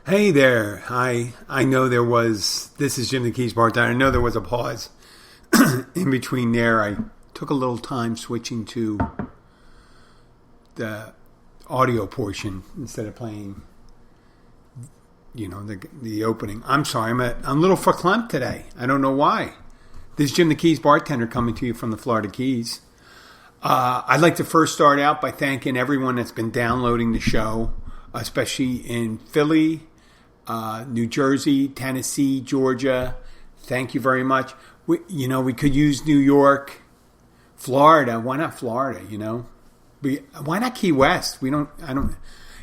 Hey there. I know there was, this is Jim the Keys Bartender. I know there was a pause in between there. I took a little time switching to the audio portion instead of playing, the opening. I'm sorry, I'm a little verklempt today. I don't know why. This is Jim the Keys Bartender coming to you from the Florida Keys. I'd like to first start out by thanking everyone that's been downloading the show, especially in Philly, New Jersey, Tennessee, Georgia. Thank you very much. We could use New York, Florida. Why not Florida? Why not Key West? You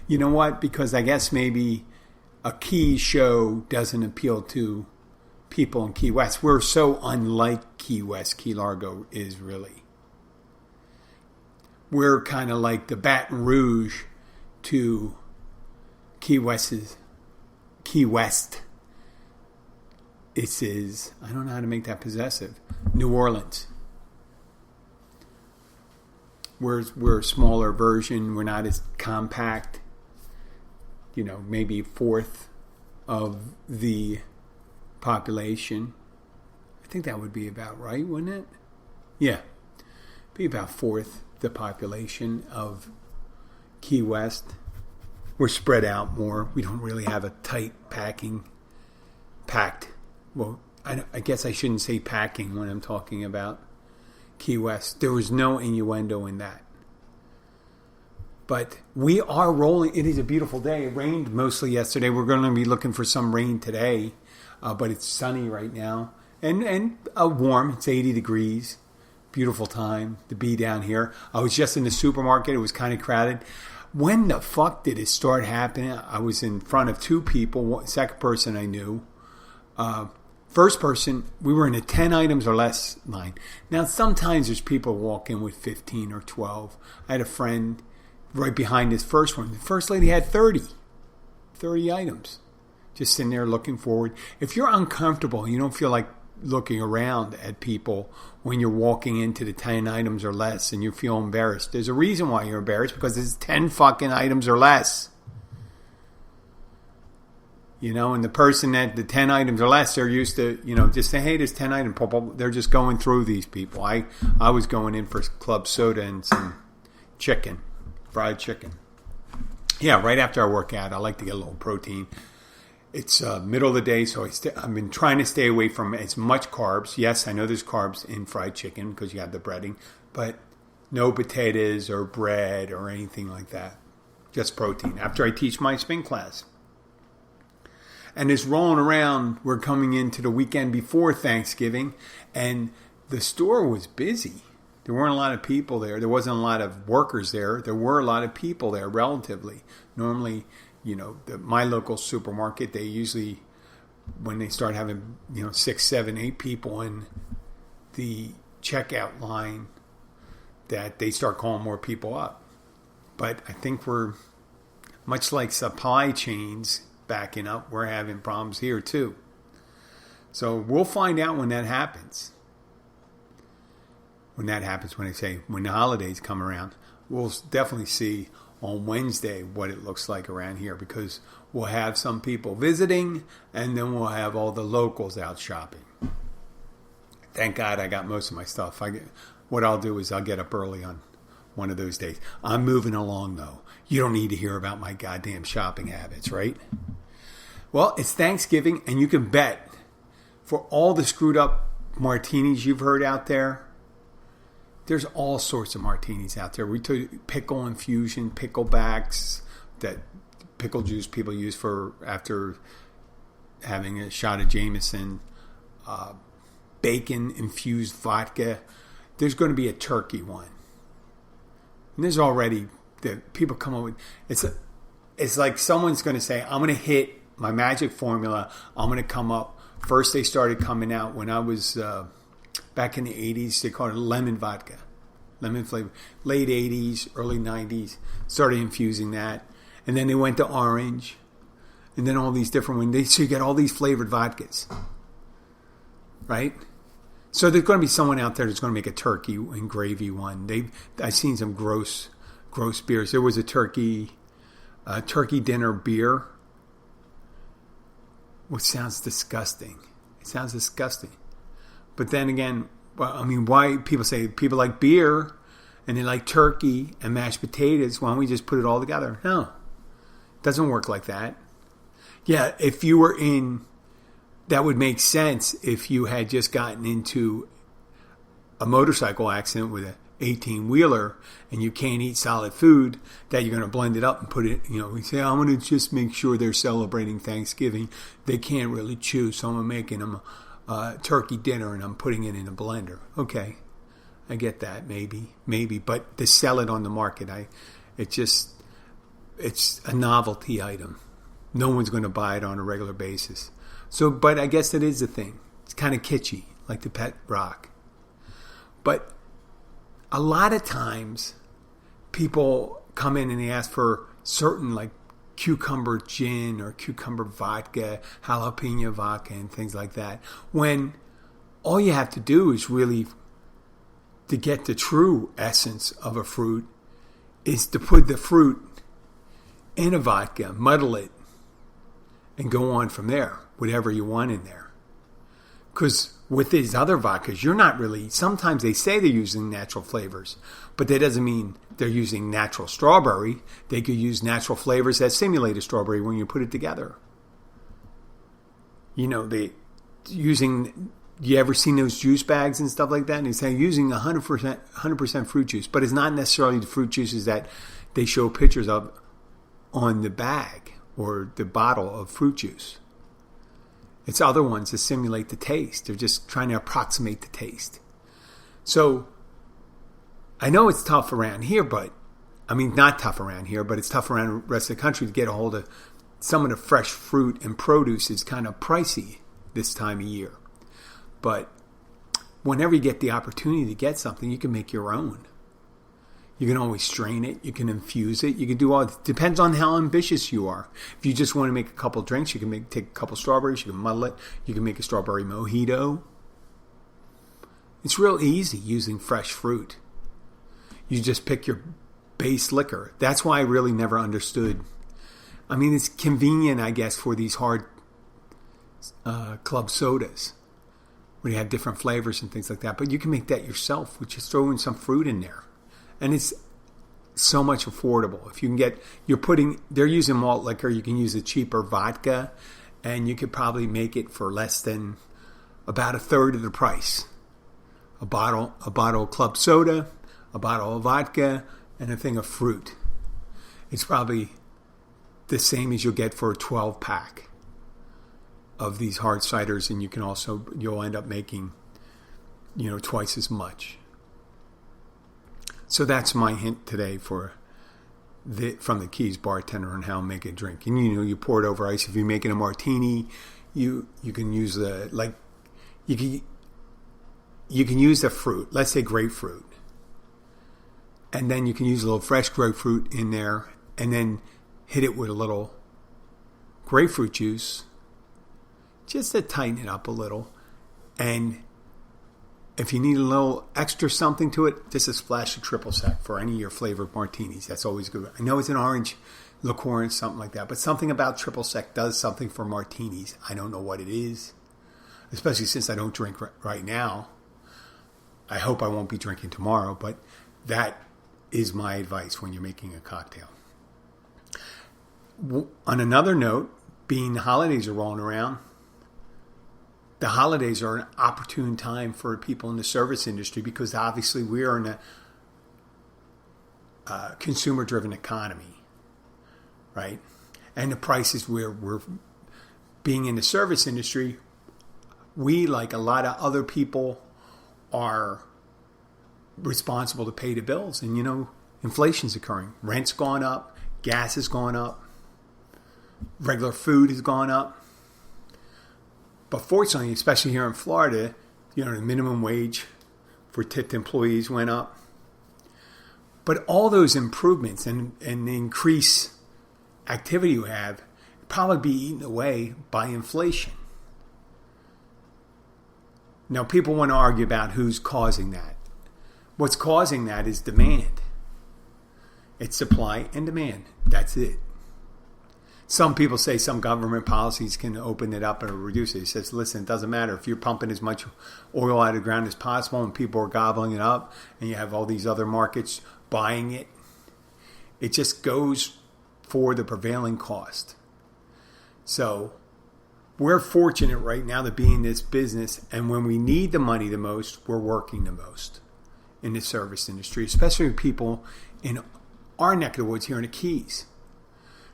know what? Because I guess maybe a Key show doesn't appeal to people in Key West. We're so unlike Key West. Key Largo is really. We're kind of like the Baton Rouge to Key West's. Key West. It is, I don't know how to make that possessive. New Orleans. We're a smaller version. We're not as compact. Maybe a fourth of the population. I think that would be about right, wouldn't it? Yeah. Be about fourth the population of Key West. We're spread out more. We don't really have a tight packed. Well, I guess I shouldn't say packing when I'm talking about Key West. There was no innuendo in that. But we are rolling. It is a beautiful day. It rained mostly yesterday. We're going to be looking for some rain today. But it's sunny right now. And warm. It's 80 degrees. Beautiful time to be down here. I was just in the supermarket. It was kind of crowded. When the fuck did it start happening? I was in front of two people. Second person I knew. First person, we were in a 10 items or less line. Now, sometimes there's people walking with 15 or 12. I had a friend right behind this first one. The first lady had 30 items. Just sitting there looking forward. If you're uncomfortable, you don't feel like looking around at people when you're walking into the 10 items or less and you feel embarrassed. There's a reason why you're embarrassed, because it's 10 fucking items or less. And the person at the 10 items or less, they're used to, just say, hey, there's 10 items. They're just going through these people. I was going in for club soda and some chicken, fried chicken. Yeah, right after I work out, I like to get a little protein. It's middle of the day, so I've been trying to stay away from as much carbs. Yes, I know there's carbs in fried chicken because you have the breading, but no potatoes or bread or anything like that. Just protein. After I teach my spin class. And it's rolling around. We're coming into the weekend before Thanksgiving, and the store was busy. There weren't a lot of people there. There wasn't a lot of workers there. There were a lot of people there, relatively. Normally, my local supermarket, they usually, when they start having, 6, 7, 8 people in the checkout line, that they start calling more people up. But I think we're, much like supply chains backing up, we're having problems here too. So we'll find out when that happens. When the holidays come around, we'll definitely see on Wednesday what it looks like around here, because we'll have some people visiting and then we'll have all the locals out shopping. Thank God I got most of my stuff. What I'll do is I'll get up early on one of those days. I'm moving along though. You don't need to hear about my goddamn shopping habits, right? Well, it's Thanksgiving, and you can bet for all the screwed up martinis you've heard out there, there's all sorts of martinis out there. We took pickle infusion, picklebacks, that pickle juice people use for after having a shot of Jameson, bacon infused vodka. There's going to be a turkey one. And there's already the people come up with it's like someone's going to say, I'm going to hit my magic formula. I'm going to come up. First, they started coming out when I was back in the 80s. They called it lemon vodka, lemon flavor. Late 80s, early 90s, started infusing that. And then they went to orange. And then all these different ones. So you get all these flavored vodkas. Right? So there's going to be someone out there that's going to make a turkey and gravy one. I've seen some gross beers. There was a turkey dinner beer which sounds disgusting. It sounds disgusting. But then again, well, I mean, why people say people like beer and they like turkey and mashed potatoes. Why don't we just put it all together? No, it doesn't work like that. Yeah, if you were that would make sense if you had just gotten into a motorcycle accident with a 18-wheeler and you can't eat solid food, that you're going to blend it up and put it, we say, I'm going to just make sure they're celebrating Thanksgiving. They can't really chew, so I'm making them a turkey dinner and I'm putting it in a blender. Okay, I get that, maybe. But to sell it on the market, it's a novelty item. No one's going to buy it on a regular basis. So, but I guess that is the thing. It's kind of kitschy, like the pet rock. But a lot of times, people come in and they ask for certain like cucumber gin or cucumber vodka, jalapeno vodka, and things like that. When all you have to do is really, to get the true essence of a fruit, is to put the fruit in a vodka, muddle it, and go on from there, whatever you want in there. Because with these other vodkas, you're not really, sometimes they say they're using natural flavors, but that doesn't mean they're using natural strawberry. They could use natural flavors that simulate a strawberry when you put it together. You ever seen those juice bags and stuff like that? And they say using 100% fruit juice, but it's not necessarily the fruit juices that they show pictures of on the bag or the bottle of fruit juice. It's other ones that simulate the taste. They're just trying to approximate the taste. So I know it's tough around here, not tough around here, but it's tough around the rest of the country to get a hold of some of the fresh fruit and produce is kind of pricey this time of year. But whenever you get the opportunity to get something, you can make your own. You can always strain it. You can infuse it. You can do all. It depends on how ambitious you are. If you just want to make a couple drinks, you can take a couple strawberries. You can muddle it. You can make a strawberry mojito. It's real easy using fresh fruit. You just pick your base liquor. That's why I really never understood. I mean, it's convenient, I guess, for these hard club sodas where you have different flavors and things like that. But you can make that yourself with just throwing some fruit in there. And it's so much affordable. If you can get, they're using malt liquor, you can use a cheaper vodka, and you could probably make it for less than about a third of the price. A bottle of club soda, a bottle of vodka, and a thing of fruit. It's probably the same as you'll get for a 12-pack of these hard ciders, and you'll end up making, twice as much. So that's my hint today from the Keys Bartender on how to make a drink. And you pour it over ice. If you're making a martini, you can use you can use the fruit. Let's say grapefruit, and then you can use a little fresh grapefruit in there, and then hit it with a little grapefruit juice, just to tighten it up a little. And if you need a little extra something to it, just a splash of triple sec for any of your flavored martinis. That's always good. I know it's an orange liqueur and something like that, but something about triple sec does something for martinis. I don't know what it is, especially since I don't drink right now. I hope I won't be drinking tomorrow, but that is my advice when you're making a cocktail. On another note, being the holidays are rolling around, the holidays are an opportune time for people in the service industry because obviously we are in a consumer-driven economy, right? And the prices we're being in the service industry, we, like a lot of other people, are responsible to pay the bills. And, inflation's occurring. Rent's gone up. Gas has gone up. Regular food has gone up. But fortunately, especially here in Florida, the minimum wage for tipped employees went up. But all those improvements and the increased activity you have probably be eaten away by inflation. Now, people want to argue about who's causing that. What's causing that is demand. It's supply and demand. That's it. Some people say some government policies can open it up or reduce it. He says, listen, it doesn't matter. If you're pumping as much oil out of the ground as possible and people are gobbling it up and you have all these other markets buying it, it just goes for the prevailing cost. So we're fortunate right now to be in this business, and when we need the money the most, we're working the most in the service industry, especially with people in our neck of the woods here in the Keys.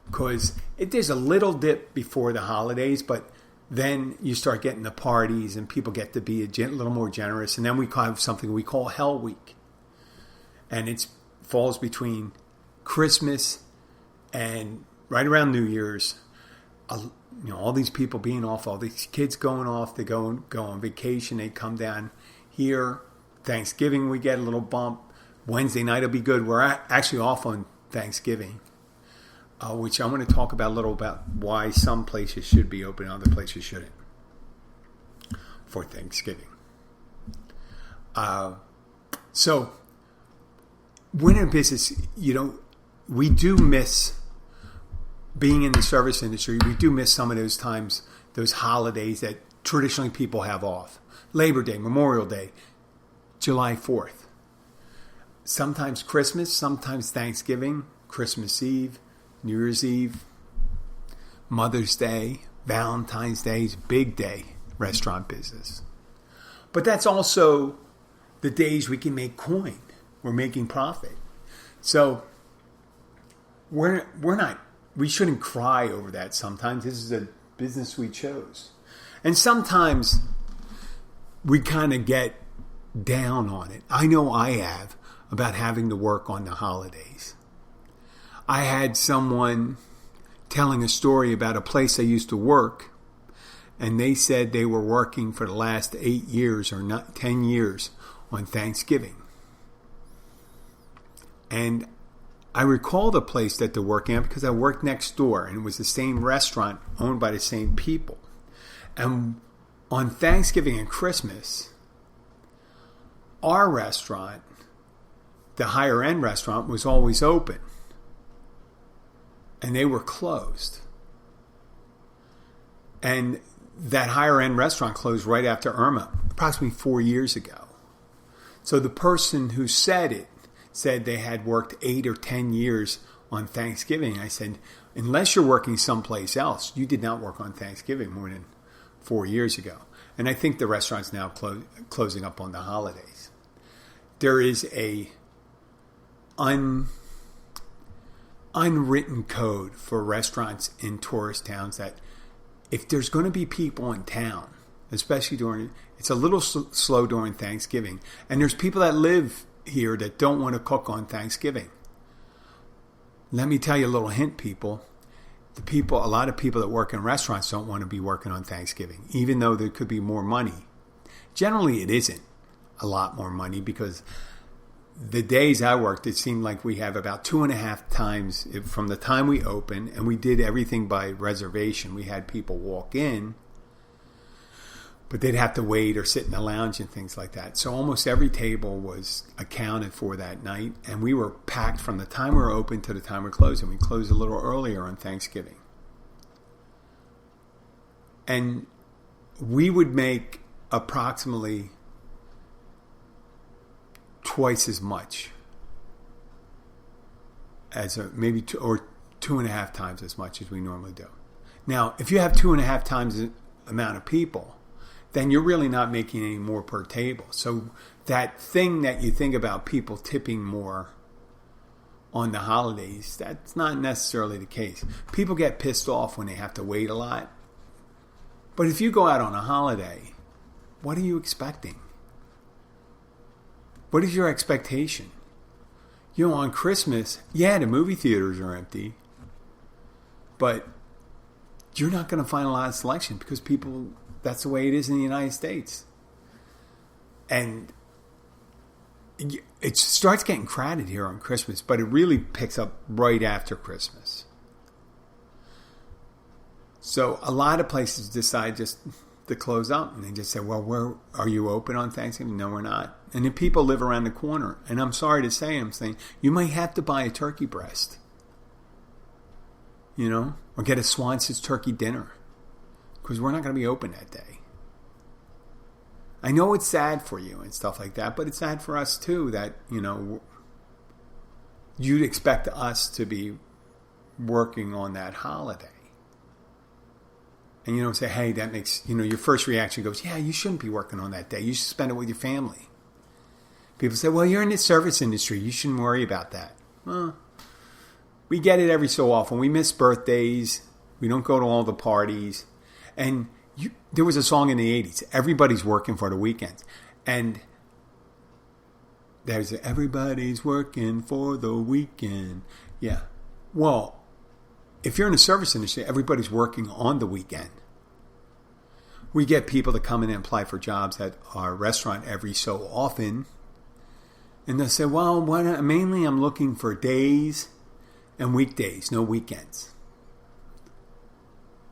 Because there's a little dip before the holidays, but then you start getting the parties and people get to be a little more generous. And then we have something we call Hell Week. And it falls between Christmas and right around New Year's. All these people being off, all these kids going off, they go on vacation, they come down here. Thanksgiving we get a little bump. Wednesday night will be good. We're actually off on Thanksgiving. Which I want to talk about a little about why some places should be open and other places shouldn't for Thanksgiving. So when in business, we do miss being in the service industry. We do miss some of those times, those holidays that traditionally people have off. Labor Day, Memorial Day, July 4th. Sometimes Christmas, sometimes Thanksgiving, Christmas Eve, New Year's Eve, Mother's Day, Valentine's Day is big day, restaurant business. But that's also the days we can make coin. We're making profit. So we shouldn't cry over that sometimes. This is a business we chose. And sometimes we kind of get down on it. I know I have, about having to work on the holidays. I had someone telling a story about a place I used to work, and they said they were working for the last 8 years or 10 years on Thanksgiving. And I recall the place that they're working at because I worked next door, and it was the same restaurant owned by the same people. And on Thanksgiving and Christmas, our restaurant, the higher end restaurant, was always open. And they were closed. And that higher end restaurant closed right after Irma, approximately 4 years ago. So the person who said it said they had worked 8 or 10 years on Thanksgiving. I said, unless you're working someplace else, you did not work on Thanksgiving more than 4 years ago. And I think the restaurant's now closing up on the holidays. There is a unwritten code for restaurants in tourist towns that if there's going to be people in town, especially it's a little slow during Thanksgiving, and there's people that live here that don't want to cook on Thanksgiving. Let me tell you a little hint, people. A lot of people that work in restaurants don't want to be working on Thanksgiving, even though there could be more money. Generally, it isn't a lot more money because the days I worked, it seemed like we have about 2.5 times from the time we opened, and we did everything by reservation. We had people walk in, but they'd have to wait or sit in the lounge and things like that. So almost every table was accounted for that night, and we were packed from the time we were open to the time we closed, and we closed a little earlier on Thanksgiving. And we would make approximately twice as much as maybe 2.5 times as much as we normally do. Now, if you have 2.5 times the amount of people, then you're really not making any more per table. So that thing that you think about people tipping more on the holidays, that's not necessarily the case. People get pissed off when they have to wait a lot. But if you go out on a holiday, what are you expecting? What is your expectation? On Christmas, the movie theaters are empty, but you're not going to find a lot of selection because people, that's the way it is in the United States. And it starts getting crowded here on Christmas, but it really picks up right after Christmas. So a lot of places decide just to close up, and they just say, well, where are you open on Thanksgiving? No, we're not. And if people live around the corner, and I'm sorry to say, I'm saying, you might have to buy a turkey breast. or get a Swanson's turkey dinner because we're not going to be open that day. I know it's sad for you and stuff like that, but it's sad for us too that, you'd expect us to be working on that holiday. And say, hey, that makes, your first reaction goes, yeah, you shouldn't be working on that day. You should spend it with your family. People say, well, you're in the service industry. You shouldn't worry about that. Well, we get it every so often. We miss birthdays. We don't go to all the parties. And there was a song in the 80s, everybody's working for the weekends. And there's everybody's working for the weekend. Yeah. Well, if you're in the service industry, everybody's working on the weekend. We get people to come in and apply for jobs at our restaurant every so often. And they'll say, well, mainly I'm looking for days and weekdays, no weekends.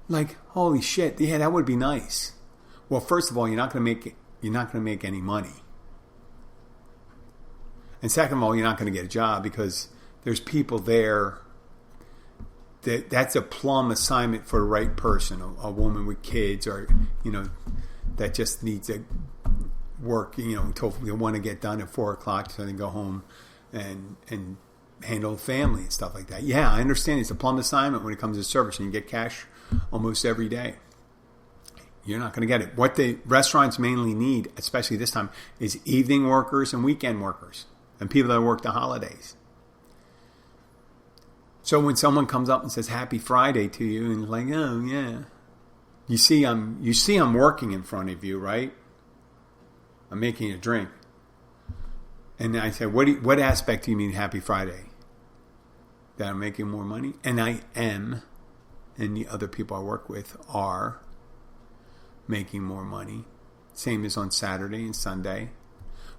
Like, holy shit, yeah, that would be nice. Well, first of all, you're not going to make any money. And second of all, you're not going to get a job because there's people there. That's a plum assignment for the right person, a woman with kids, or that just needs to work, until they want to get done at 4:00, so they can go home and handle the family and stuff like that. Yeah, I understand it's a plum assignment when it comes to service, and you get cash almost every day. You're not going to get it. What the restaurants mainly need, especially this time, is evening workers and weekend workers and people that work the holidays. So when someone comes up and says Happy Friday to you, and you're like, oh yeah, you see I'm working in front of you, right? I'm making a drink, and I say, what aspect do you mean Happy Friday? That I'm making more money, and I am, and the other people I work with are making more money. Same as on Saturday and Sunday.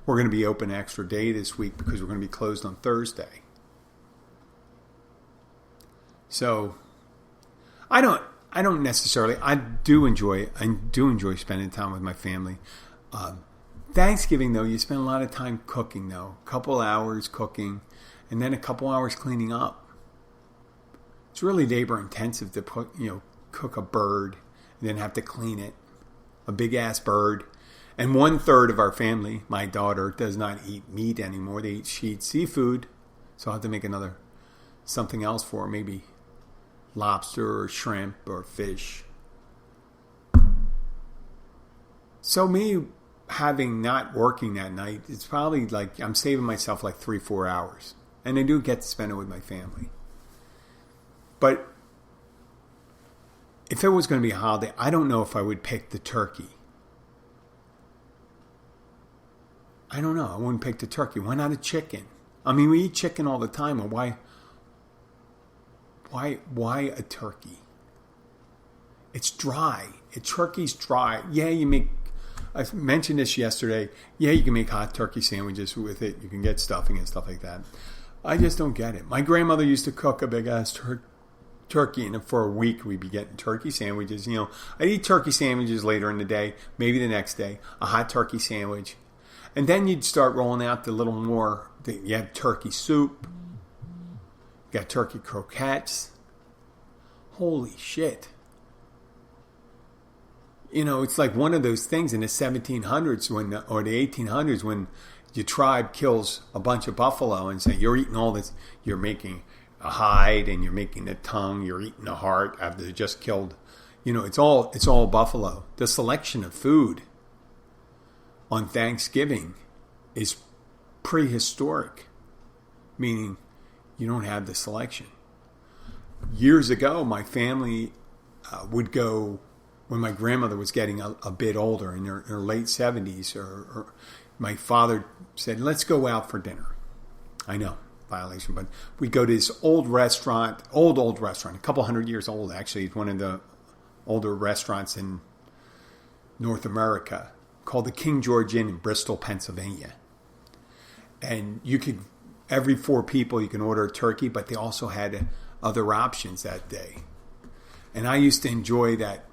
We're going to be open an extra day this week because we're going to be closed on Thursday. So, I don't necessarily. I do enjoy spending time with my family. Thanksgiving though, you spend a lot of time cooking though, a couple hours cooking, and then a couple hours cleaning up. It's really labor intensive to cook a bird and then have to clean it, a big ass bird. And 1/3 of our family, my daughter, does not eat meat anymore. She eats seafood, so I'll have to make something else for her, maybe lobster or shrimp or fish. So me having not working that night, it's probably like I'm saving myself like 3-4 hours. And I do get to spend it with my family. But if it was going to be a holiday, I don't know if I would pick the turkey. I don't know. I wouldn't pick the turkey. Why not a chicken? I mean, we eat chicken all the time. And why a turkey? It's dry. Turkey's dry. Yeah, I mentioned this yesterday. Yeah, you can make hot turkey sandwiches with it. You can get stuffing and stuff like that. I just don't get it. My grandmother used to cook a big-ass turkey, and for a week we'd be getting turkey sandwiches. I'd eat turkey sandwiches later in the day, maybe the next day, a hot turkey sandwich. And then you'd start rolling out the little more. You have turkey soup. You got turkey croquettes. Holy shit. It's like one of those things in the 1700s or the 1800s when your tribe kills a bunch of buffalo and say, you're eating all this. You're making a hide and you're making the tongue. You're eating the heart after they just killed. It's all buffalo. The selection of food on Thanksgiving is prehistoric, meaning you don't have the selection. Years ago, my family would go, when my grandmother was getting a bit older, in her late 70s, or my father said, let's go out for dinner. I know, violation, but we'd go to this old restaurant, a couple hundred years old actually. It's one of the older restaurants in North America, called the King George Inn in Bristol, Pennsylvania. And every 4 people, you can order a turkey, but they also had other options that day. And I used to enjoy that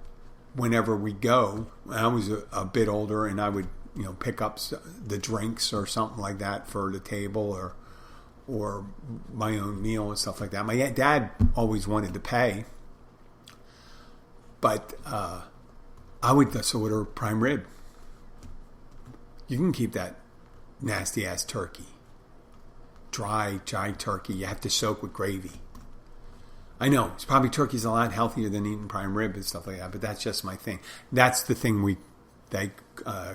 whenever we go. I was a bit older, and I would, pick up the drinks or something like that for the table, or my own meal and stuff like that. My dad always wanted to pay, but I would just order prime rib. You can keep that nasty ass turkey, dry turkey. You have to soak with gravy. I know it's probably turkey's a lot healthier than eating prime rib and stuff like that, but that's just my thing. That's the thing I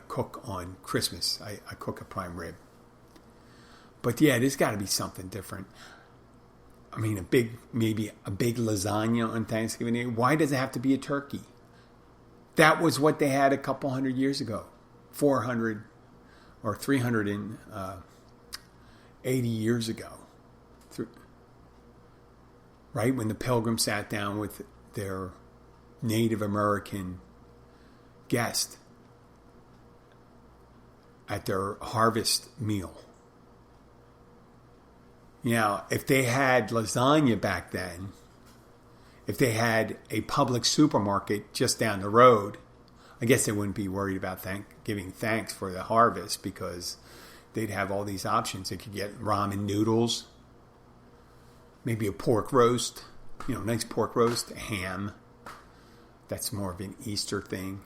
cook on Christmas. I cook a prime rib. But yeah, there's got to be something different. I mean, maybe a big lasagna on Thanksgiving Day. Why does it have to be a turkey? That was what they had a couple hundred years ago, 400 or 380 years ago, right when the Pilgrims sat down with their Native American guest at their harvest meal. Now, if they had lasagna back then, if they had a public supermarket just down the road, I guess they wouldn't be worried about giving thanks for the harvest because they'd have all these options. They could get ramen noodles, maybe a pork roast, nice pork roast, a ham. That's more of an Easter thing.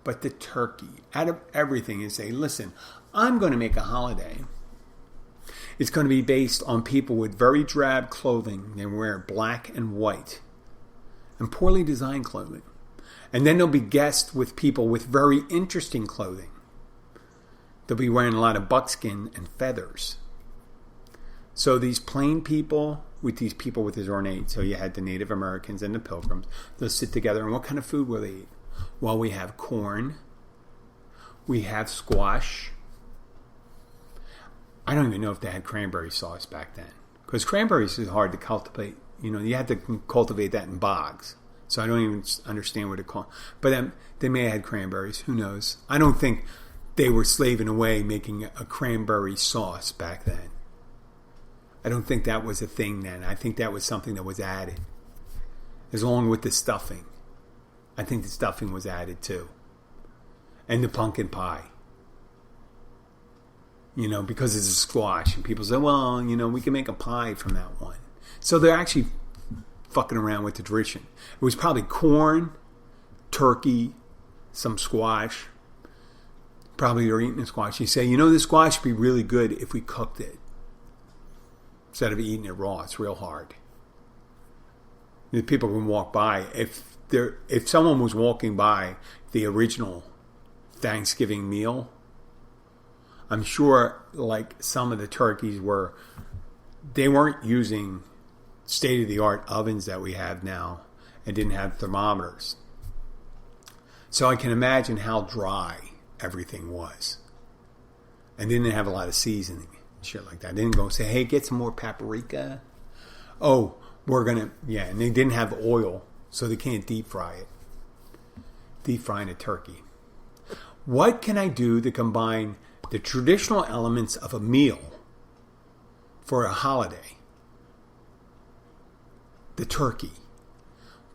But the turkey, out of everything, is say, listen, I'm going to make a holiday. It's going to be based on people with very drab clothing. They wear black and white and poorly designed clothing. And then there'll be guests with people with very interesting clothing. They'll be wearing a lot of buckskin and feathers. So these plain people with these people with his ornate. So you had the Native Americans and the Pilgrims. They'll sit together, and what kind of food will they eat? Well, we have corn. We have squash. I don't even know if they had cranberry sauce back then. Because cranberries is hard to cultivate. You had to cultivate that in bogs. So I don't even understand what it called. But then they may have had cranberries. Who knows? I don't think they were slaving away making a cranberry sauce back then. I don't think that was a thing then. I think that was something that was added. Along with the stuffing. I think the stuffing was added too. And the pumpkin pie. Because it's a squash. And people say, well, we can make a pie from that one. So they're actually fucking around with the tradition. It was probably corn, turkey, some squash. Probably they're eating the squash. You say, this squash would be really good if we cooked it. Instead of eating it raw. It's real hard. The people can walk by. If someone was walking by the original Thanksgiving meal, I'm sure like some of the turkeys they weren't using state-of-the-art ovens that we have now and didn't have thermometers. So I can imagine how dry everything was. And didn't have a lot of seasoning. Shit like that. They didn't go say, hey, get some more paprika. Oh, and they didn't have oil, so they can't deep fry it. Deep frying a turkey. What can I do to combine the traditional elements of a meal for a holiday? The turkey.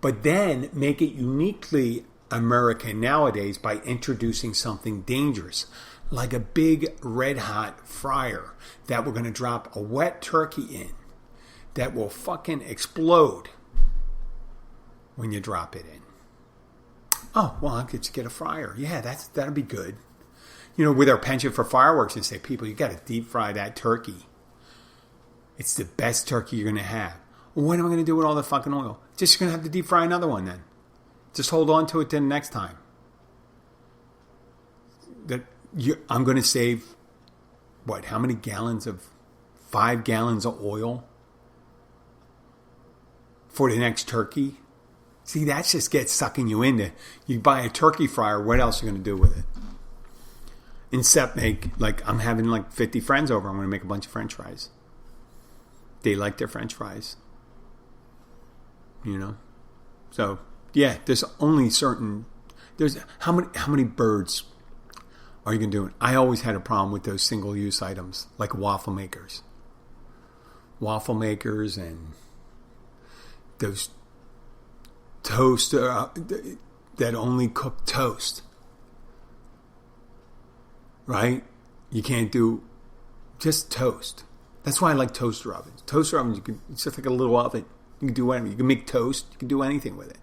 But then make it uniquely American nowadays by introducing something dangerous, like a big red-hot fryer that we're going to drop a wet turkey in that will fucking explode when you drop it in. Oh, well, I could just get a fryer. Yeah, that'll be good. With our penchant for fireworks, and say, people, you got to deep fry that turkey. It's the best turkey you're going to have. Well, what am I going to do with all the fucking oil? Just going to have to deep fry another one then. Just hold on to it till next time. I'm going to save, how many gallons 5 gallons of oil for the next turkey? See, that just gets sucking you into, you buy a turkey fryer, what else are you going to do with it? Except I'm having 50 friends over, I'm going to make a bunch of french fries. They like their french fries. So, yeah, there's only how many birds are you going to do it? I always had a problem with those single-use items, like waffle makers. Waffle makers and those toast that only cook toast. Right? You can't do just toast. That's why I like toaster ovens. Toaster ovens, it's just like a little oven. You can do anything. You can make toast. You can do anything with it.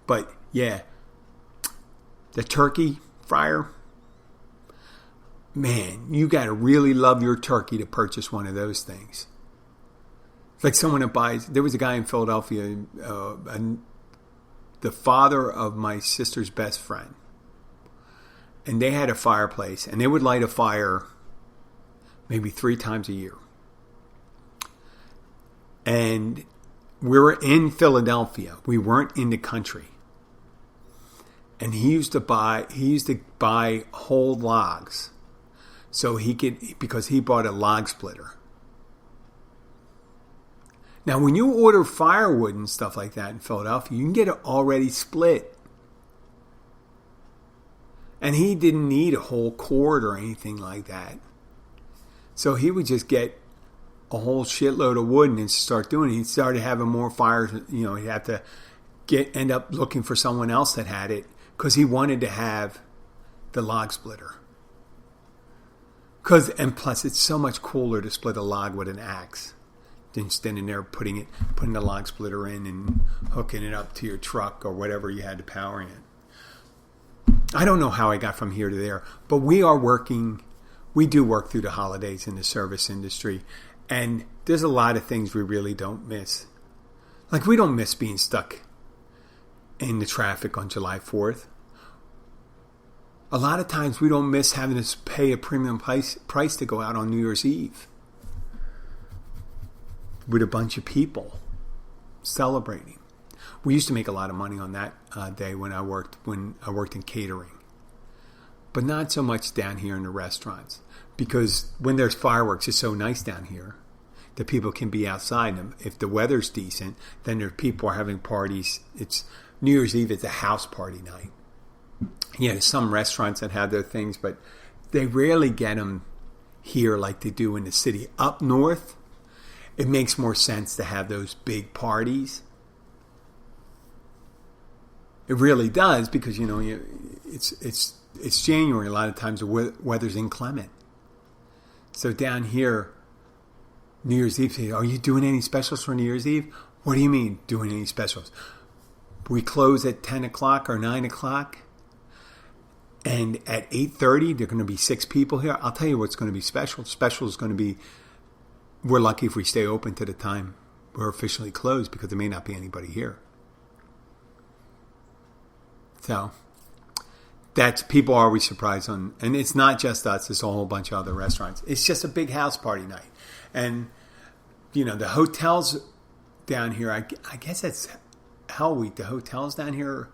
But yeah, the turkey fryer, man, you got to really love your turkey to purchase one of those things. It's like someone that buys. There was a guy in Philadelphia, the father of my sister's best friend, and they had a fireplace, and they would light a fire maybe 3 times a year. And we were in Philadelphia. We weren't in the country. And he used to buy whole logs. So because he bought a log splitter. Now, when you order firewood and stuff like that in Philadelphia, you can get it already split. And he didn't need a whole cord or anything like that. So he would just get a whole shitload of wood and then start doing it. He started having more fires. He'd have to end up looking for someone else that had it because he wanted to have the log splitter. And plus, it's so much cooler to split a log with an axe than standing there putting the log splitter in and hooking it up to your truck or whatever you had to power in. I don't know how I got from here to there, but we do work through the holidays in the service industry, and there's a lot of things we really don't miss. Like, we don't miss being stuck in the traffic on July 4th. A lot of times we don't miss having to pay a premium price to go out on New Year's Eve with a bunch of people celebrating. We used to make a lot of money on that day when I worked in catering, but not so much down here in the restaurants, because when there's fireworks, it's so nice down here that people can be outside. And if the weather's decent, then there people are having parties. It's New Year's Eve. It's a house party night. Yeah, there's some restaurants that have their things, but they rarely get them here like they do in the city. Up north, it makes more sense to have those big parties. It really does, because it's January. A lot of times the weather's inclement. So down here, New Year's Eve, are you doing any specials for New Year's Eve? What do you mean doing any specials? We close at 10 o'clock or 9 o'clock. And at 8:30, there are going to be 6 people here. I'll tell you what's going to be special. Special is going to be, we're lucky if we stay open to the time we're officially closed, because there may not be anybody here. So that's, people are always surprised on, and it's not just us, it's a whole bunch of other restaurants. It's just a big house party night. And, the hotels down here, I guess it's Hell Week. The hotels down here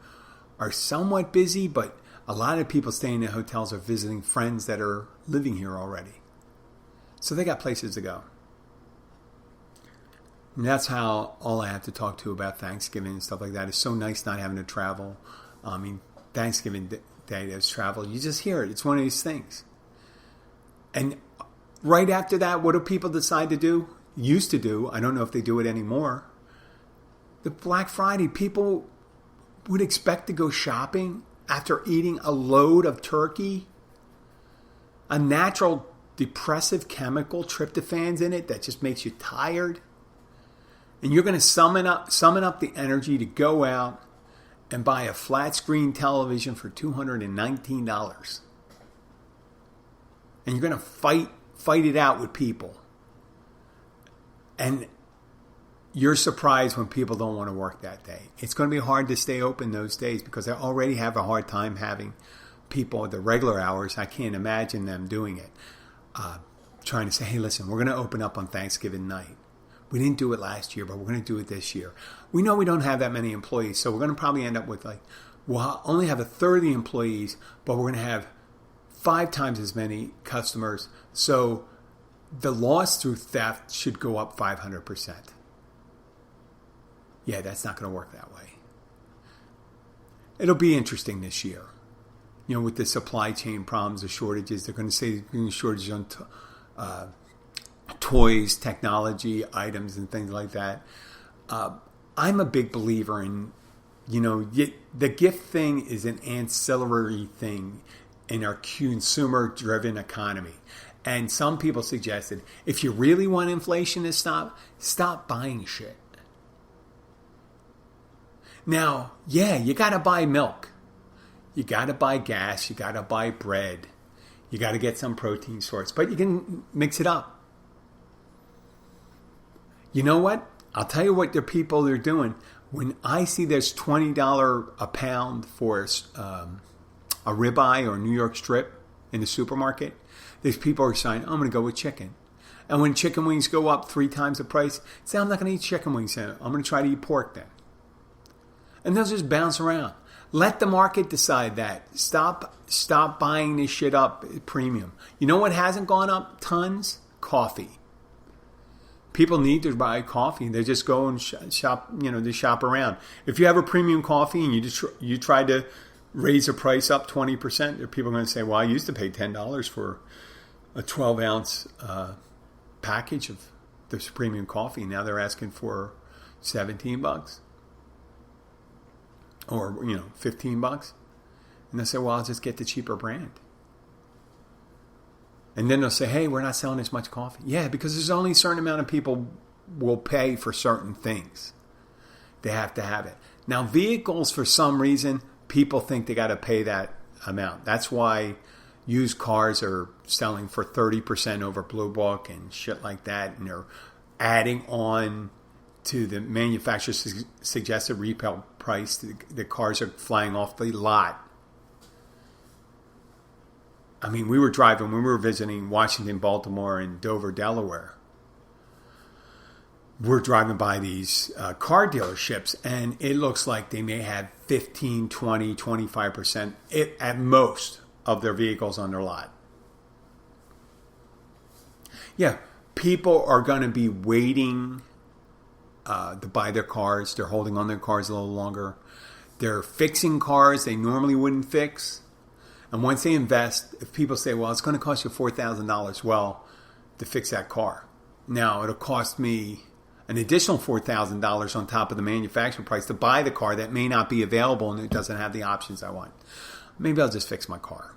are somewhat busy, but a lot of people staying in hotels are visiting friends that are living here already. So they got places to go. And that's how all I have to talk to about Thanksgiving and stuff like that. It's so nice not having to travel. I mean, Thanksgiving Day, there's travel. You just hear it. It's one of these things. And right after that, what do people decide to do? Used to do. I don't know if they do it anymore. The Black Friday, people would expect to go shopping after eating a load of turkey. A natural depressive chemical, tryptophan's in it, that just makes you tired. And you're going to summon up the energy to go out and buy a flat screen television for $219. And you're going to fight it out with people. And you're surprised when people don't want to work that day. It's going to be hard to stay open those days, because I already have a hard time having people at the regular hours. I can't imagine them doing it. Trying to say, hey, listen, we're going to open up on Thanksgiving night. We didn't do it last year, but we're going to do it this year. We know we don't have that many employees, so we're going to probably end up with we'll only have a third of the employees, but we're going to have 5 times as many customers. So the loss through theft should go up 500%. Yeah, that's not going to work that way. It'll be interesting this year. With the supply chain problems, the shortages, they're going to say shortages on toys, technology, items, and things like that. I'm a big believer in, the gift thing is an ancillary thing in our consumer-driven economy. And some people suggested, if you really want inflation to stop buying shit. Now, yeah, you got to buy milk. You got to buy gas. You got to buy bread. You got to get some protein source. But you can mix it up. You know what? I'll tell you what the people are doing. When I see there's $20 a pound for a ribeye or New York strip in the supermarket, these people are saying, I'm going to go with chicken. And when chicken wings go up 3 times the price, say, I'm not going to eat chicken wings. I'm going to try to eat pork then. And they'll just bounce around. Let the market decide that. Stop buying this shit up at premium. You know what hasn't gone up tons? Coffee. People need to buy coffee. They just go and shop, they shop around. If you have a premium coffee and you try to raise the price up 20%, there are people going to say, well, I used to pay $10 for a 12-ounce package of this premium coffee. Now they're asking for $17 or, $15. And they'll say, well, I'll just get the cheaper brand. And then they'll say, hey, we're not selling as much coffee. Yeah, because there's only a certain amount of people will pay for certain things. They have to have it. Now, vehicles, for some reason, people think they got to pay that amount. That's why used cars are selling for 30% over Blue Book and shit like that. And they're adding on to the manufacturer's suggested retail price. The cars are flying off the lot. I mean, we were driving when we were visiting Washington, Baltimore, and Dover, Delaware. We're driving by these car dealerships, and it looks like they may have 15, 20, 25% at most of their vehicles on their lot. Yeah, people are going to be waiting to buy their cars. They're holding on their cars a little longer. They're fixing cars they normally wouldn't fix. And once they invest, if people say, well, it's going to cost you $4,000, well, to fix that car. Now, it'll cost me an additional $4,000 on top of the manufacturer price to buy the car that may not be available and it doesn't have the options I want. Maybe I'll just fix my car.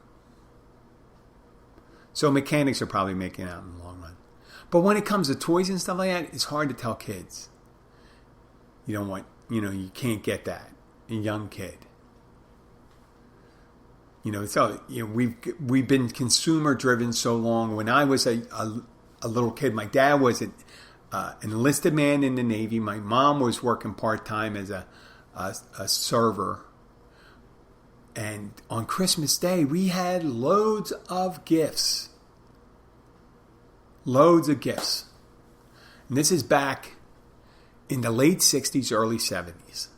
So mechanics are probably making it out in the long run. But when it comes to toys and stuff like that, it's hard to tell kids. You can't get that. A young kid. We've been consumer driven so long. When I was a little kid, my dad was an enlisted man in the Navy. My mom was working part-time as a server. And on Christmas Day, we had loads of gifts. Loads of gifts. And this is back in the late 60s, early 70s.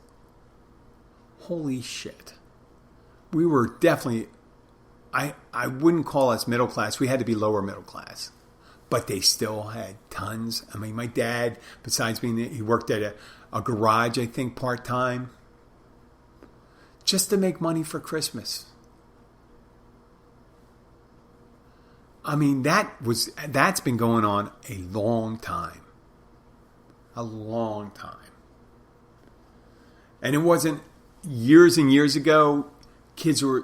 Holy shit. We were definitely, I wouldn't call us middle class. We had to be lower middle class. But they still had tons. I mean, my dad, besides he worked at a garage, I think, part-time. Just to make money for Christmas. I mean, that's been going on a long time. A long time. And it wasn't years and years ago.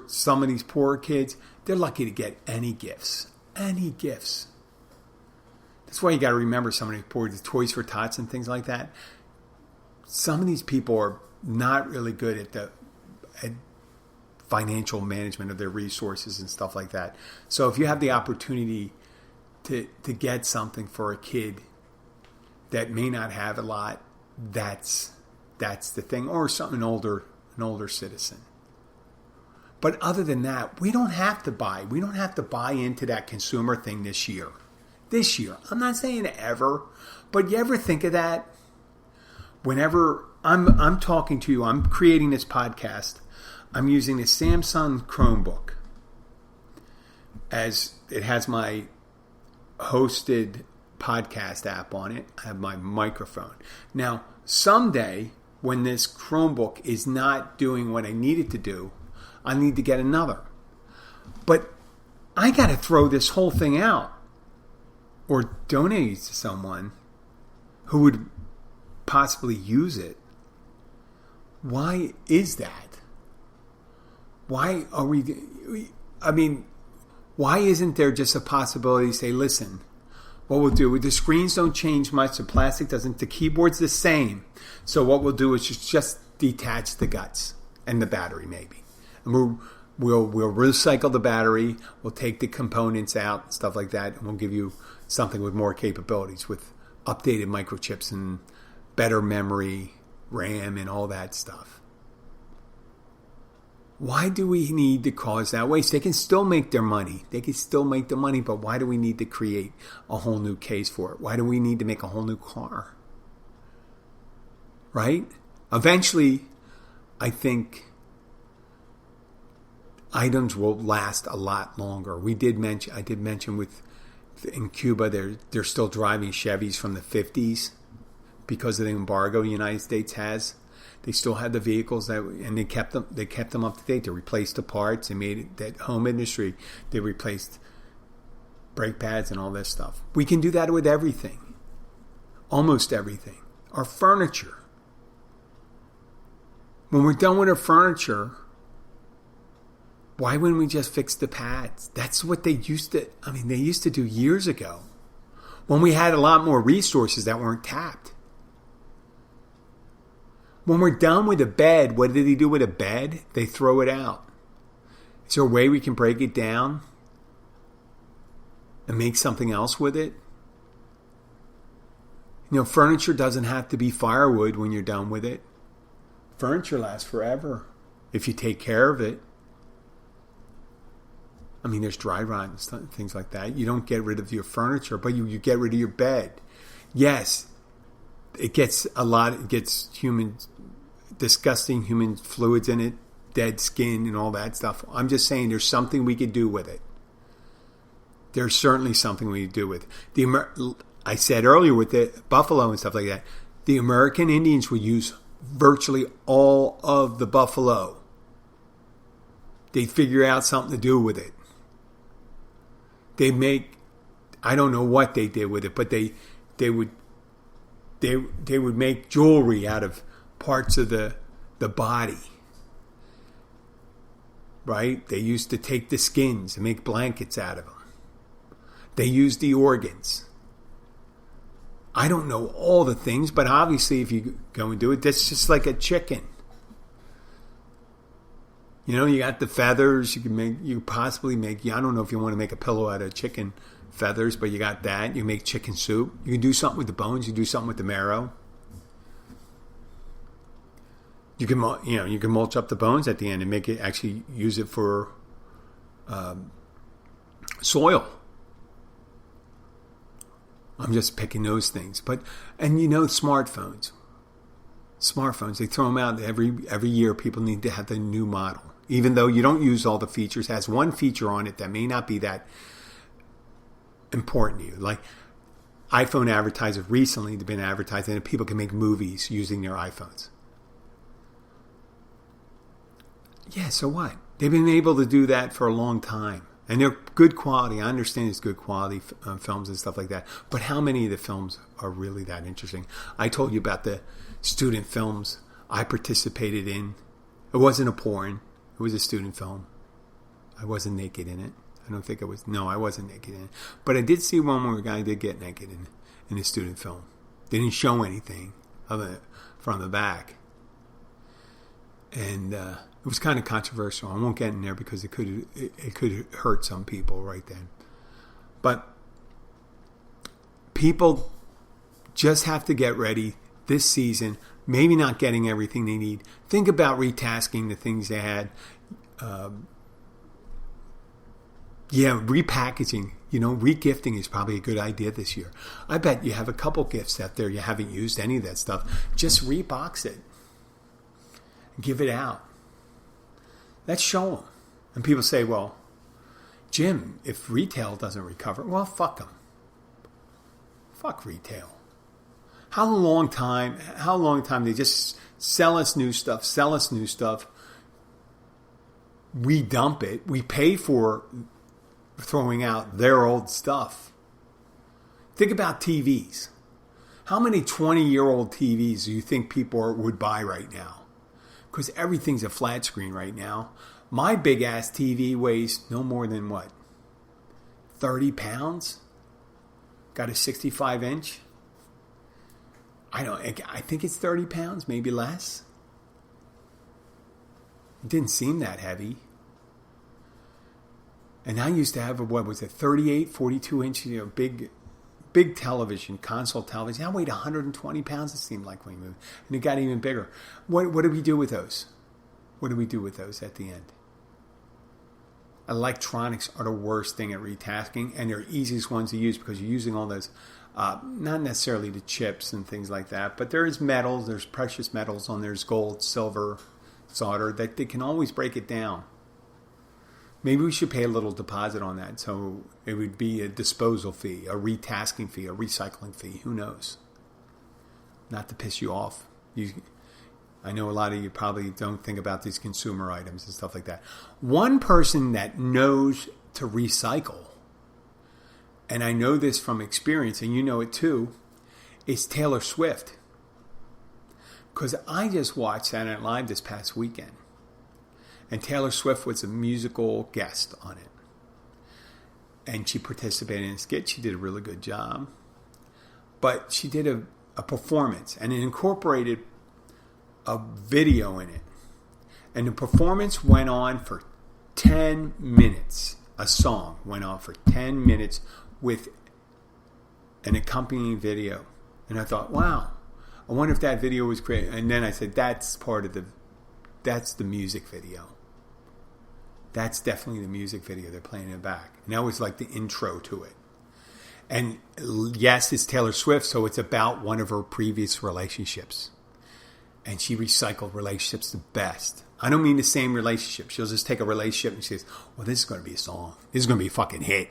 Some of these poor kids, they're lucky to get any gifts. Any gifts. That's why you got to remember some of these poor, the Toys for Tots and things like that. Some of these people are not really good at financial management of their resources and stuff like that. So if you have the opportunity to get something for a kid that may not have a lot, that's the thing. Or an older citizen. But other than that, we don't have to buy. We don't have to buy into that consumer thing this year. This year. I'm not saying ever, but you ever think of that? Whenever I'm talking to you, I'm creating this podcast, I'm using the Samsung Chromebook as it has my hosted podcast app on it. I have my microphone. Now, someday when this Chromebook is not doing what I need it to do, I need to get another. But I got to throw this whole thing out or donate it to someone who would possibly use it. Why is that? Why are we... I mean, Why isn't there just a possibility to say, listen, what we'll do, the screens don't change much, the plastic doesn't, the keyboard's the same. So what we'll do is just detach the guts and the battery maybe. And we'll recycle the battery, we'll take the components out, stuff like that, and we'll give you something with more capabilities, with updated microchips and better memory, RAM, and all that stuff. Why do we need to cause that waste? They can still make their money. But why do we need to create a whole new case for it? Why do we need to make a whole new car? Right? Eventually, I think items will last a lot longer. I did mention in Cuba, they're still driving Chevys from the 50s because of the embargo the United States has. They still had the vehicles and they kept them up to date. They replaced the parts. They made it that home industry. They replaced brake pads and all this stuff. We can do that with everything, almost everything. Our furniture. When we're done with our furniture, why wouldn't we just fix the pads? That's what they used to do years ago, when we had a lot more resources that weren't tapped. When we're done with a bed, what did they do with a bed? They throw it out. Is there a way we can break it down and make something else with it? Furniture doesn't have to be firewood when you're done with it. Furniture lasts forever if you take care of it. There's dry rot and things like that. You don't get rid of your furniture, but you get rid of your bed. Yes, it gets disgusting human fluids in it, dead skin and all that stuff. I'm just saying there's something we could do with it. There's certainly something we could do with it. I said earlier with the buffalo and stuff like that, the American Indians would use virtually all of the buffalo. They'd figure out something to do with it. I don't know what they did with it, but they would make jewelry out of parts of the body. Right? They used to take the skins and make blankets out of them. They used the organs. I don't know all the things, but obviously if you go and do it, that's just like a chicken. You got the feathers. You could possibly make, I don't know if you want to make a pillow out of chicken feathers, but you got that. You make chicken soup. You can do something with the bones. You can do something with the marrow. You can mulch up the bones at the end and use it for soil. I'm just picking those things. Smartphones, they throw them out every year. People need to have the new model. Even though you don't use all the features, it has one feature on it that may not be that important to you. Like iPhone advertisers recently have been advertising that people can make movies using their iPhones. Yeah, so what? They've been able to do that for a long time. And they're good quality. I understand it's good quality films and stuff like that. But how many of the films are really that interesting? I told you about the student films I participated in. It wasn't a porn. It was a student film. I wasn't naked in it. I don't think I was. No, I wasn't naked in it. But I did see one where a guy did get naked in a student film. They didn't show anything from the back. And it was kind of controversial. I won't get in there because it could hurt some people right then. But people just have to get ready this season. Maybe not getting everything they need. Think about retasking the things they had. Repackaging. Regifting is probably a good idea this year. I bet you have a couple gifts out there you haven't used any of that stuff. Just rebox it. Give it out. Let's show them. And people say, well, Jim, if retail doesn't recover, well, fuck them. Fuck retail. How long time they just sell us new stuff. We dump it. We pay for throwing out their old stuff. Think about TVs. How many 20-year-old TVs do you think people would buy right now? Because everything's a flat screen right now. My big-ass TV weighs no more than what? 30 pounds. Got a 65 inch. I think it's 30 pounds, maybe less. It didn't seem that heavy. And I used to have 38, 42 inch, big television, console television. I weighed 120 pounds, it seemed like when we moved. And it got even bigger. What do we do with those? What do we do with those at the end? Electronics are the worst thing at retasking, and they're easiest ones to use because you're using all those, not necessarily the chips and things like that, but there is metals, there's precious metals on there's gold, silver, solder, that they can always break it down. Maybe we should pay a little deposit on that, so it would be a disposal fee, a retasking fee, a recycling fee, who knows? Not to piss you off. I know a lot of you probably don't think about these consumer items and stuff like that. One person that knows to recycle, and I know this from experience, and you know it too, is Taylor Swift. Because I just watched Saturday Night Live this past weekend, and Taylor Swift was a musical guest on it. And she participated in a skit. She did a really good job. But she did a performance, and it incorporated a video in it. And the performance went on for 10 minutes. A song went on for 10 minutes with an accompanying video. And I thought, wow, I wonder if that video was created. And then I said, that's the music video. That's definitely the music video. They're playing it back. And that was like the intro to it. And yes, it's Taylor Swift, so it's about one of her previous relationships. And she recycled relationships the best. I don't mean the same relationship. She'll just take a relationship and she says, well, this is going to be a song. This is going to be a fucking hit.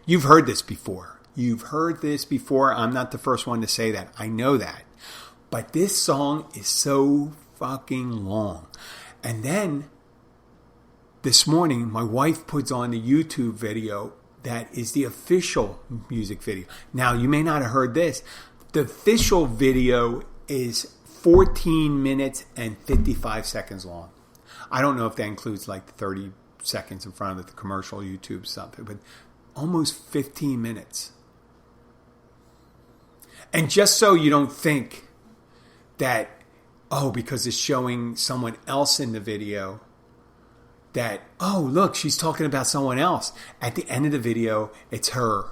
You've heard this before. I'm not the first one to say that. I know that. But this song is so fucking long. And then this morning, my wife puts on the YouTube video that is the official music video. Now, you may not have heard this. The official video is 14 minutes and 55 seconds long. I don't know if that includes like 30 seconds in front of the commercial YouTube stuff, but almost 15 minutes. And just so you don't think that, because it's showing someone else in the video, that, look, she's talking about someone else. At the end of the video, it's her.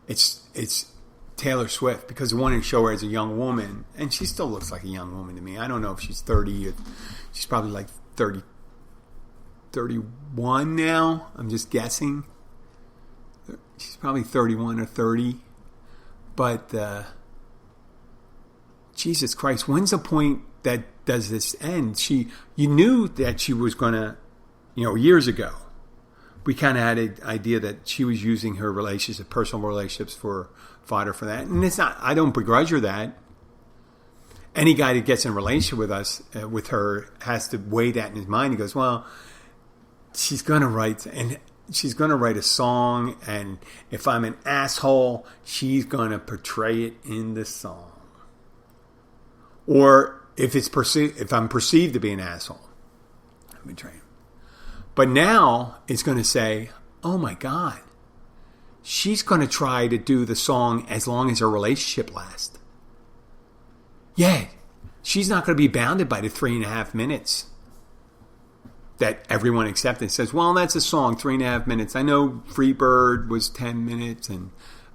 It's Taylor Swift, because they wanted to show her as a young woman, and she still looks like a young woman to me. I don't know if she's 30 or she's probably like 30, 31 now. I'm just guessing. She's probably 31 or 30. But Jesus Christ, when's the point that does this end? You knew that she was going to, years ago, we kind of had an idea that she was using her relationship, personal relationships, for fodder for that. And it's not, I don't begrudge her that. Any guy that gets in a relationship with her, has to weigh that in his mind. He goes, well, she's going to write a song, and if I'm an asshole, she's going to portray it in the song. Or if I'm perceived to be an asshole, I'm betraying. But now it's going to say, oh my God, she's going to try to do the song as long as her relationship lasts. Yeah, she's not going to be bounded by the 3.5 minutes that everyone accepted. Says, well, that's a song, 3.5 minutes. I know Freebird was 10 minutes and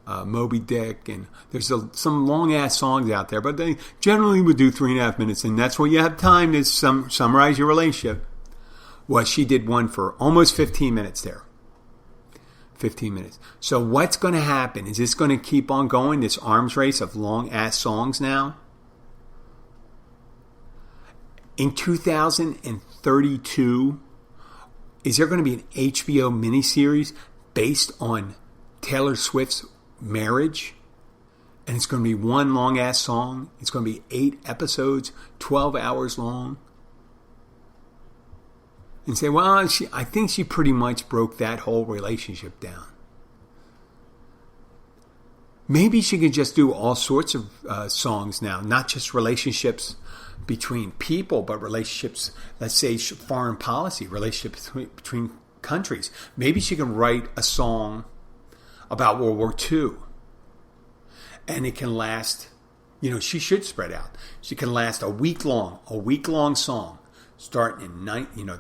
Moby Dick, and there's some long-ass songs out there, but they generally would do 3.5 minutes, and that's where you have time to summarize your relationship. Well, she did one for almost 15 minutes there. 15 minutes. So what's going to happen? Is this going to keep on going, this arms race of long-ass songs now? In 2032, is there going to be an HBO miniseries based on Taylor Swift's marriage? And it's going to be one long-ass song. It's going to be 8 episodes, 12 hours long. And say, well, I think she pretty much broke that whole relationship down. Maybe she could just do all sorts of songs now, not just relationships between people, but relationships, let's say foreign policy, relationships between countries. Maybe she can write a song about World War II, and it can last. She should spread out. She can last a week long song, starting in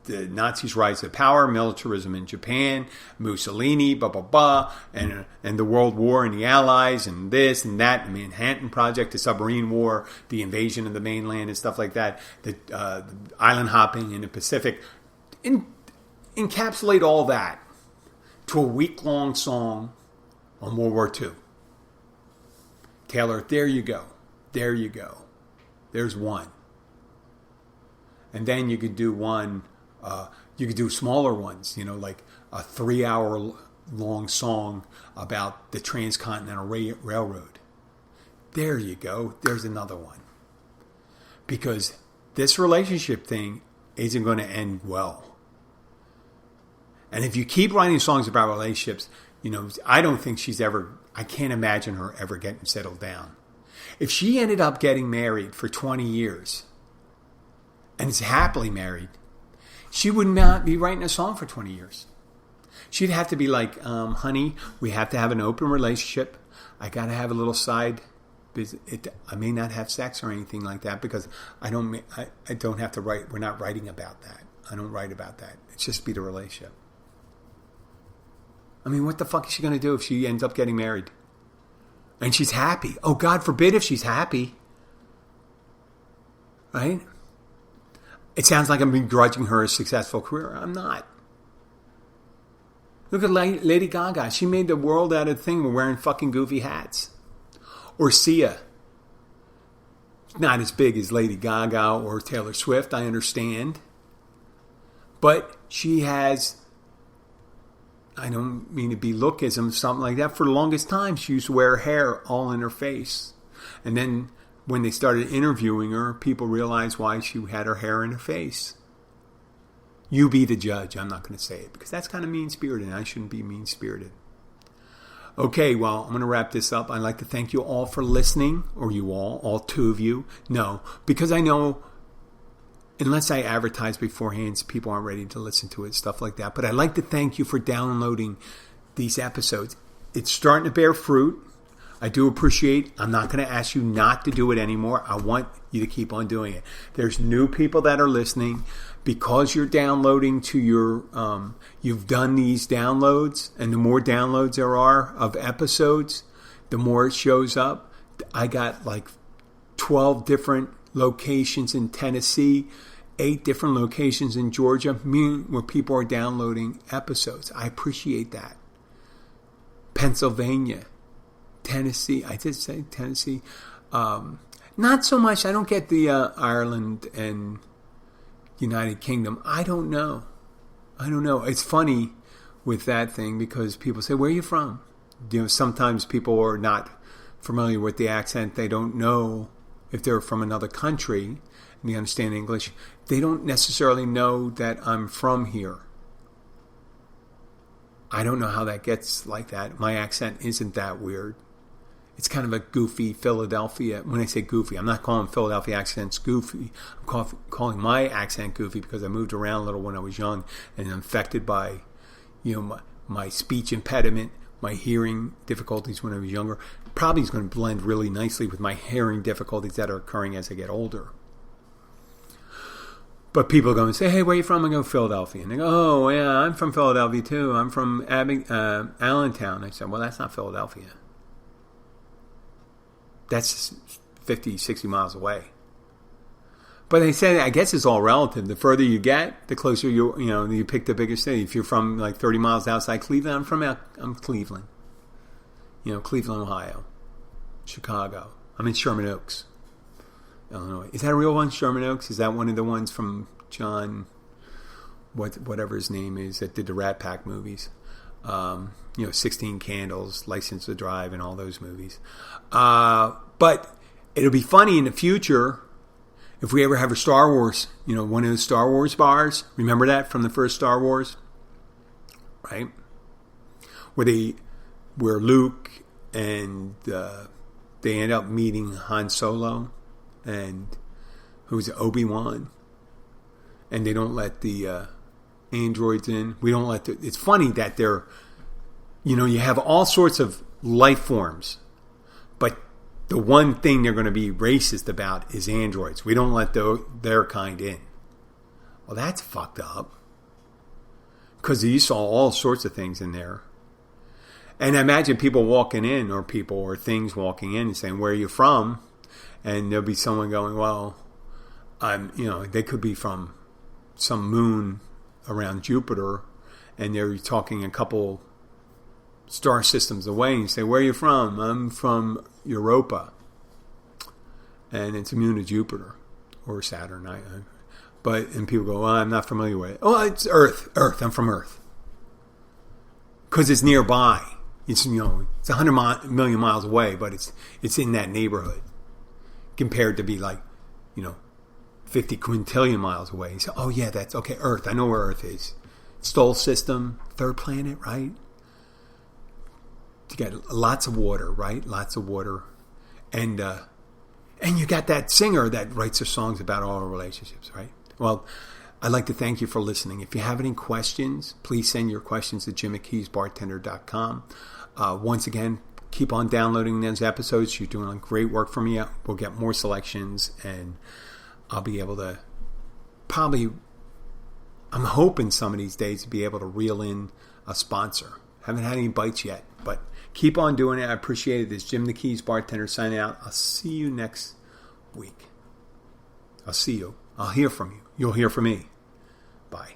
the Nazis' rise to power, militarism in Japan, Mussolini, blah blah blah, and the World War and the Allies and this and that, the Manhattan Project, the submarine war, the invasion of the mainland and stuff like that, the island hopping in the Pacific. Encapsulate all that to a week-long song on World War II. Taylor, there you go. There's one. And then you could do one, you could do smaller ones, like a 3-hour long song about the Transcontinental Railroad. There you go. There's another one. Because this relationship thing isn't going to end well. And if you keep writing songs about relationships, I don't think I can't imagine her ever getting settled down. If she ended up getting married for 20 years and is happily married, she would not be writing a song for 20 years. She'd have to be like, honey, we have to have an open relationship. I got to have a little side business. I may not have sex or anything like that because I don't have to write. We're not writing about that. I don't write about that. It's just be the relationship. I mean, what the fuck is she going to do if she ends up getting married? And she's happy. Oh, God forbid if she's happy. Right? It sounds like I'm begrudging her a successful career. I'm not. Look at Lady Gaga. She made the world out of the thing. We're wearing fucking goofy hats. Or Sia. Not as big as Lady Gaga or Taylor Swift, I understand. But she has... I don't mean to be lookism, something like that. For the longest time, she used to wear hair all in her face. And then when they started interviewing her, people realized why she had her hair in her face. You be the judge. I'm not going to say it because that's kind of mean-spirited and I shouldn't be mean-spirited. Okay, well, I'm going to wrap this up. I'd like to thank you all for listening, or you all two of you. No, because I know... Unless I advertise beforehand, people aren't ready to listen to it, stuff like that. But I'd like to thank you for downloading these episodes. It's starting to bear fruit. I do appreciate. I'm not going to ask you not to do it anymore. I want you to keep on doing it. There's new people that are listening. Because you're downloading to your, you've done these downloads, and the more downloads there are of episodes, the more it shows up. I got like 12 different locations in Tennessee, 8 different locations in Georgia, where people are downloading episodes. I appreciate that. Pennsylvania, Tennessee. I did say Tennessee. Not so much. I don't get the Ireland and United Kingdom. I don't know. It's funny with that thing because people say, where are you from? Sometimes people are not familiar with the accent. They don't know if they're from another country and they understand English. They don't necessarily know that I'm from here. I don't know how that gets like that. My accent isn't that weird. It's kind of a goofy Philadelphia. When I say goofy, I'm not calling Philadelphia accents goofy. I'm calling my accent goofy because I moved around a little when I was young and I'm affected by, my speech impediment, my hearing difficulties when I was younger. Probably is going to blend really nicely with my hearing difficulties that are occurring as I get older. But people go and say, hey, where are you from? I go, Philadelphia. And they go, oh, yeah, I'm from Philadelphia too. I'm from Allentown. I said, well, that's not Philadelphia. That's 50, 60 miles away. But they say, I guess it's all relative. The further you get, the closer you pick the bigger city. If you're from like 30 miles outside Cleveland, I'm Cleveland. Cleveland, Ohio. Chicago. I'm in Sherman Oaks, Illinois. Is that a real one, Sherman Oaks? Is that one of the ones from John, whatever his name is, that did the Rat Pack movies? 16 Candles, License to Drive, and all those movies. But it'll be funny in the future if we ever have a Star Wars, one of the Star Wars bars. Remember that from the first Star Wars? Right? Where Luke and they end up meeting Han Solo and who's Obi-Wan, and they don't let the androids in. We don't let it's funny that they're, you have all sorts of life forms, but the one thing they're going to be racist about is androids. We don't let their kind in. Well, that's fucked up. Because you saw all sorts of things in there. And imagine people walking in, or things walking in and saying, "Where are you from?" And there'll be someone going, "Well, they could be from some moon around Jupiter, and they're talking a couple star systems away." And you say, "Where are you from?" "I'm from Europa." And it's a moon of Jupiter or Saturn. And people go, "Well, I'm not familiar with it." "Oh, it's Earth. I'm from Earth." Because it's nearby. It's 100 million miles away, but it's in that neighborhood. Compared to be 50 quintillion miles away. You say, "Oh yeah, that's okay. Earth. I know where Earth is. Solar system, third planet, right? You got lots of water, right? Lots of water, and you got that singer that writes her songs about all our relationships, right?" Well, I'd like to thank you for listening. If you have any questions, please send your questions to jim@keysbartender.com. Once again, keep on downloading those episodes. You're doing great work for me. We'll get more selections, and I'll be able to I'm hoping some of these days to be able to reel in a sponsor. Haven't had any bites yet, but keep on doing it. I appreciate it. This is Jim the Keys Bartender signing out. I'll see you next week. I'll see you. I'll hear from you. You'll hear from me. Bye.